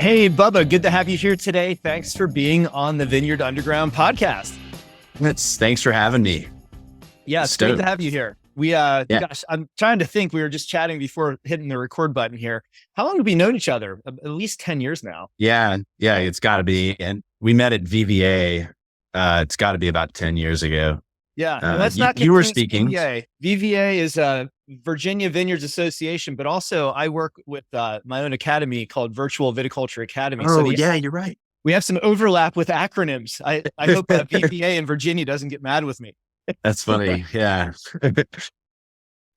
Hey, Bubba, good to have you here today. Thanks for being on the Vineyard Underground podcast. Thanks for having me. Yeah, it's great to have you here. Gosh, I'm trying to think. We were just chatting before hitting the record button here. How long have we known each other? At least 10 years now. Yeah, it's got to be. And we met at VVA. It's got to be about 10 years ago. Yeah, and that's not you were speaking. VVA. VVA is Virginia Vineyards Association, but also I work with my own academy called Virtual Viticulture Academy. Oh, yeah, you're right. We have some overlap with acronyms. I hope VVA in Virginia doesn't get mad with me. That's funny. Yeah.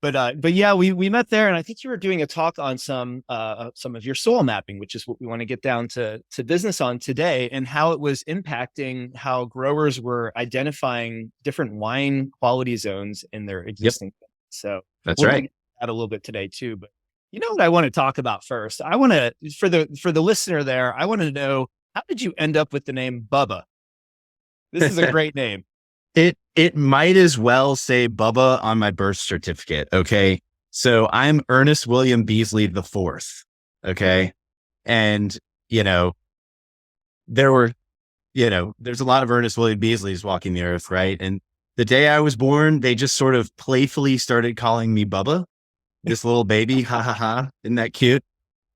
But yeah, we met there, and I think you were doing a talk on some of your soil mapping, which is what we want to get down to business on today, and how it was impacting how growers were identifying different wine quality zones in their existing. Yep. So that's right. Get that a little bit today too. But you know what I want to talk about first? I want to for the listener there. I want to know, how did you end up with the name Bubba? This is a great name. It might as well say Bubba on my birth certificate. Okay. So I'm Ernest William Beasley the fourth. Okay. And, there's a lot of Ernest William Beasleys walking the earth. Right. And the day I was born, they just sort of playfully started calling me Bubba, this little baby. Ha ha ha. Isn't that cute?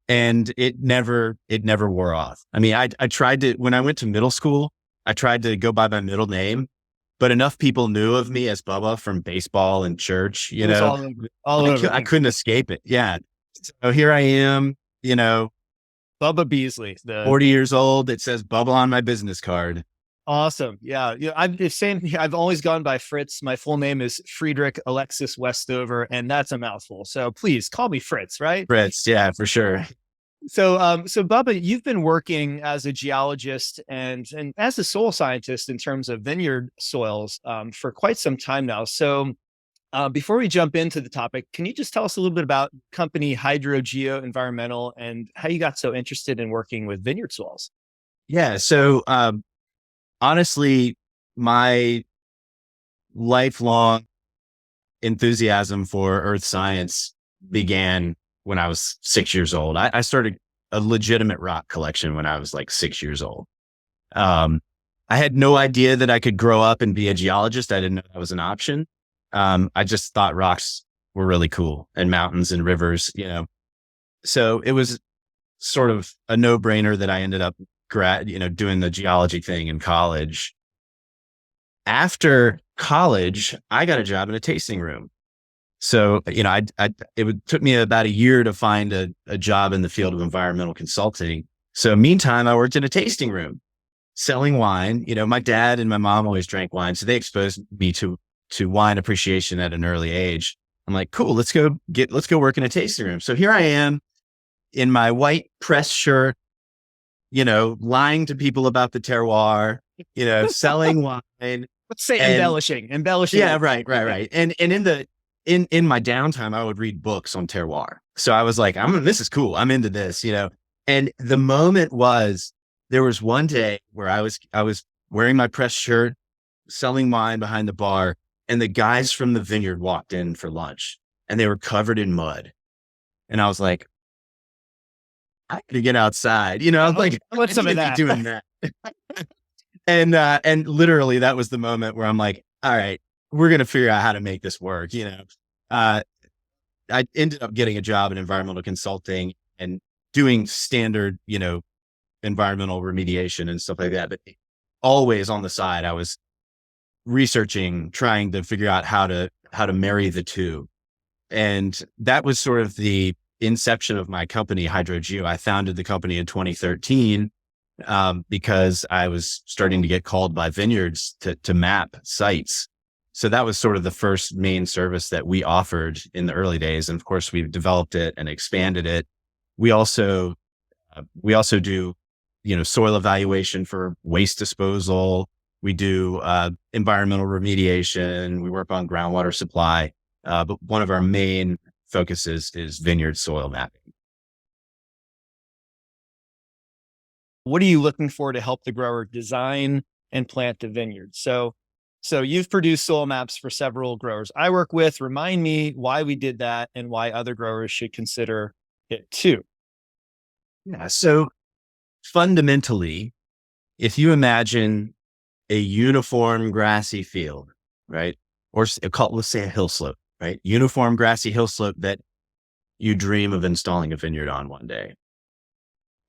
And it never wore off. I mean, I tried to, when I went to middle school, I tried to go by my middle name. But enough people knew of me as Bubba from baseball and church, I couldn't escape it. Yeah. So here I am, Bubba Beasley, 40 years old. It says Bubba on my business card. Awesome. Yeah. I've always gone by Fritz. My full name is Friedrich Alexis Westover, and that's a mouthful. So please call me Fritz, right? Fritz. Yeah, for sure. So Bubba, you've been working as a geologist and as a soil scientist in terms of vineyard soils for quite some time now. So before we jump into the topic, can you just tell us a little bit about company HydroGeo Environmental and how you got so interested in working with vineyard soils? Yeah. So honestly, my lifelong enthusiasm for earth science began when I was 6 years old. I started a legitimate rock collection when I was like 6 years old. I had no idea that I could grow up and be a geologist. I didn't know that was an option. I just thought rocks were really cool, and mountains and rivers, So it was sort of a no-brainer that I ended up doing the geology thing in college. After college, I got a job in a tasting room. So, it took me about a year to find a job in the field of environmental consulting. So meantime, I worked in a tasting room selling wine. My dad and my mom always drank wine, so they exposed me to wine appreciation at an early age. I'm like, cool, let's go work in a tasting room. So here I am in my white press shirt, lying to people about the terroir, selling wine. Let's say embellishing. Yeah, right. And in my downtime, I would read books on terroir. So I was like, this is cool. I'm into this, And the moment there was one day where I was wearing my press shirt, selling wine behind the bar, and the guys from the vineyard walked in for lunch, and they were covered in mud. And I was like, I gotta get outside, I was like, what's some of that? Doing that. And literally that was the moment where I'm like, all right, we're going to figure out how to make this work. I ended up getting a job in environmental consulting and doing standard, environmental remediation and stuff like that. But always on the side, I was researching, trying to figure out how to marry the two. And that was sort of the inception of my company, HydroGeo. I founded the company in 2013 because I was starting to get called by vineyards to map sites. So that was sort of the first main service that we offered in the early days. And of course, we've developed it and expanded it. We also do, soil evaluation for waste disposal. We do environmental remediation. We work on groundwater supply. But one of our main focuses is vineyard soil mapping. What are you looking for to help the grower design and plant the vineyard? So you've produced soil maps for several growers I work with. Remind me why we did that and why other growers should consider it too. Yeah. So fundamentally, if you imagine a uniform grassy field, right? Or let's say a hill slope, right? Uniform grassy hill slope that you dream of installing a vineyard on one day.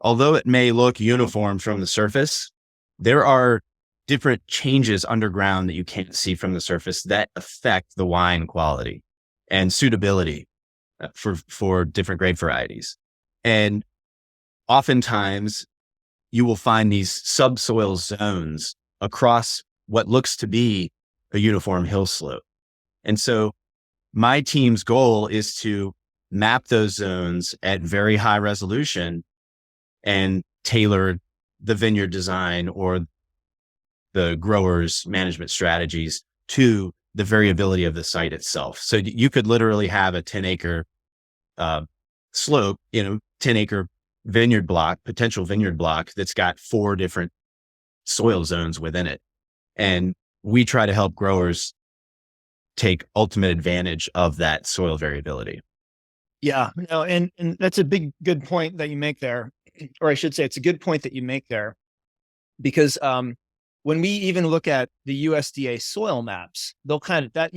Although it may look uniform from the surface, there are different changes underground that you can't see from the surface that affect the wine quality and suitability for different grape varieties. And oftentimes you will find these subsoil zones across what looks to be a uniform hill slope. And so my team's goal is to map those zones at very high resolution and tailor the vineyard design or the grower's management strategies to the variability of the site itself. So you could literally have a 10-acre slope, 10-acre vineyard block, potential vineyard block that's got 4 different soil zones within it. And we try to help growers take ultimate advantage of that soil variability. Yeah, no, and that's a good point that you make there, or I should say, it's a good point that you make there, because when we even look at the USDA soil maps, they'll kind of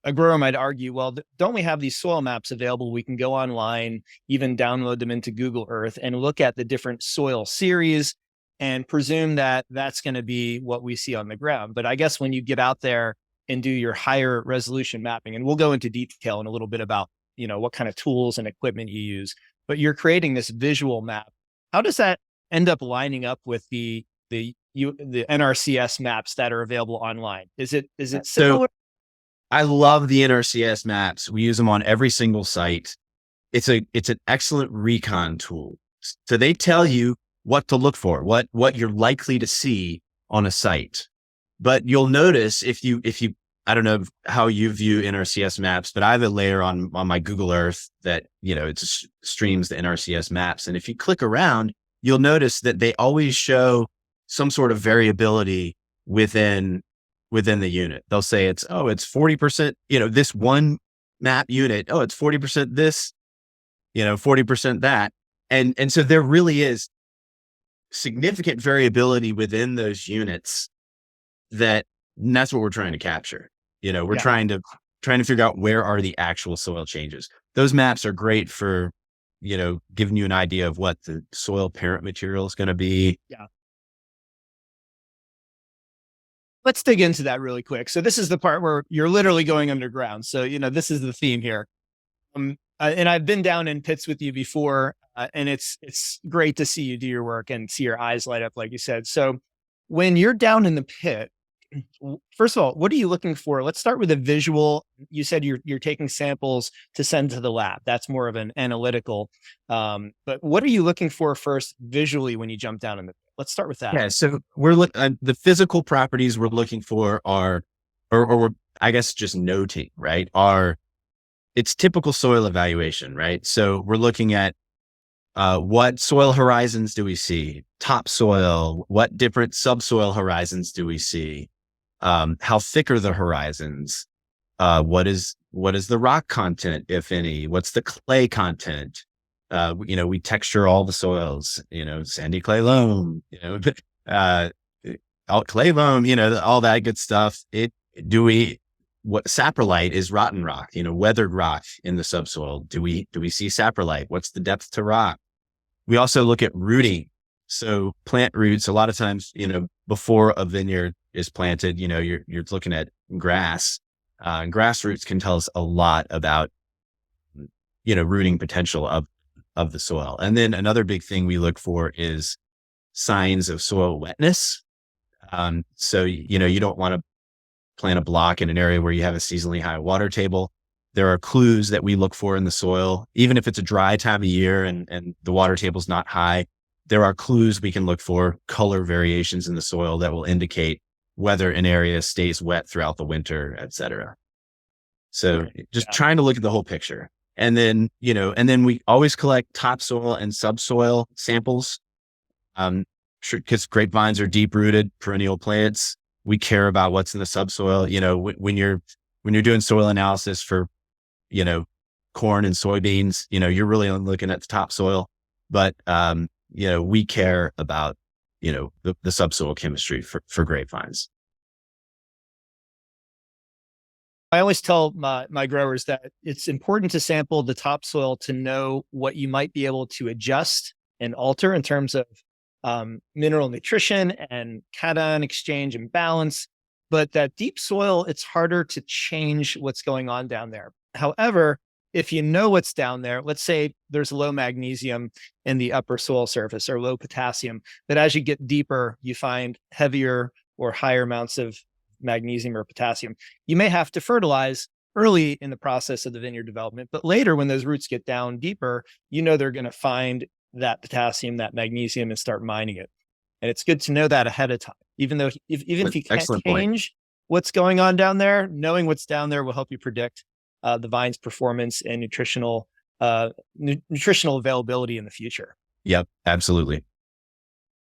a grower might argue, well, don't we have these soil maps available? We can go online, even download them into Google Earth and look at the different soil series and presume that that's going to be what we see on the ground. But I guess when you get out there and do your higher resolution mapping, and we'll go into detail in a little bit about, what kind of tools and equipment you use, but you're creating this visual map. How does that end up lining up with the NRCS maps that are available online? Is it similar? So I love the NRCS maps. We use them on every single site. It's an excellent recon tool. So they tell you what to look for, what you're likely to see on a site. But you'll notice if you, I don't know how you view NRCS maps, but I have a layer on my Google Earth that, it streams the NRCS maps. And if you click around, you'll notice that they always show some sort of variability within the unit. They'll say it's 40%, this one map unit, it's 40% this, 40% that. And so there really is significant variability within those units and that's what we're trying to capture. We're trying to figure out where are the actual soil changes. Those maps are great for, giving you an idea of what the soil parent material is going to be. Yeah. Let's dig into that really quick. So this is the part where you're literally going underground. So, this is the theme here. And I've been down in pits with you before, and it's great to see you do your work and see your eyes light up, like you said. So when you're down in the pit, first of all, what are you looking for? Let's start with a visual. You said you're taking samples to send to the lab. That's more of an analytical. But what are you looking for first visually when you jump down in the pit? Let's start with that. Yeah. So we're the physical properties we're looking for are, or we're, I guess, just noting, right? It's typical soil evaluation, right? So we're looking at what soil horizons do we see? Topsoil, what different subsoil horizons do we see? How thick are the horizons? What is the rock content, if any? What's the clay content? We texture all the soils, sandy clay loam, all clay loam, all that good stuff. What saprolite is rotten rock, weathered rock in the subsoil. Do we see saprolite? What's the depth to rock? We also look at rooting. So plant roots, a lot of times, before a vineyard is planted, you're looking at grass. Grass roots can tell us a lot about, rooting potential of the soil. And then another big thing we look for is signs of soil wetness. So, you don't want to plant a block in an area where you have a seasonally high water table. There are clues that we look for in the soil, even if it's a dry time of year and the water table's not high. There are clues we can look for, color variations in the soil that will indicate whether an area stays wet throughout the winter, et cetera. So just trying to look at the whole picture. And then, we always collect topsoil and subsoil samples. Because grapevines are deep rooted perennial plants. We care about what's in the subsoil. When you're doing soil analysis for, corn and soybeans, you're really only looking at the topsoil. But we care about, the subsoil chemistry for grapevines. I always tell my growers that it's important to sample the topsoil to know what you might be able to adjust and alter in terms of mineral nutrition and cation exchange and balance. But that deep soil, it's harder to change what's going on down there. However, if you know what's down there, let's say there's low magnesium in the upper soil surface or low potassium, but as you get deeper, you find heavier or higher amounts of magnesium or potassium. You may have to fertilize early in the process of the vineyard development, but later when those roots get down deeper, they're going to find that potassium, that magnesium, and start mining it. And it's good to know that ahead of time. Even if you can't change what's going on down there, knowing what's down there will help you predict the vine's performance and nutritional availability in the future. Yep, absolutely.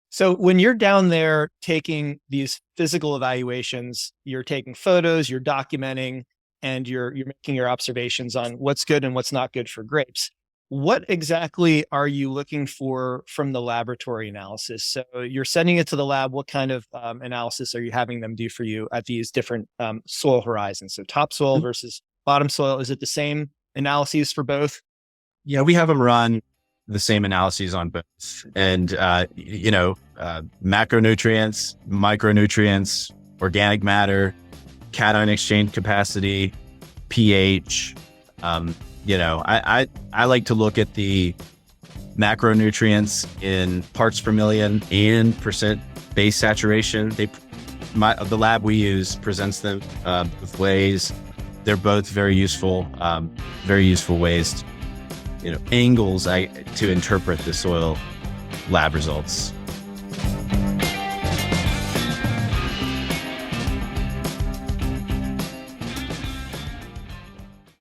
So when you're down there taking these physical evaluations, you're taking photos, you're documenting, and you're making your observations on what's good and what's not good for grapes. What exactly are you looking for from the laboratory analysis? So you're sending it to the lab. What kind of analysis are you having them do for you at these different soil horizons? So topsoil versus bottom soil. Is it the same analyses for both? Yeah, we have them run the same analyses on both. And, macronutrients, micronutrients, organic matter, cation exchange capacity, pH. I like to look at the macronutrients in parts per million and percent base saturation. The lab we use presents them both ways. They're both very useful ways, angles to interpret the soil lab results.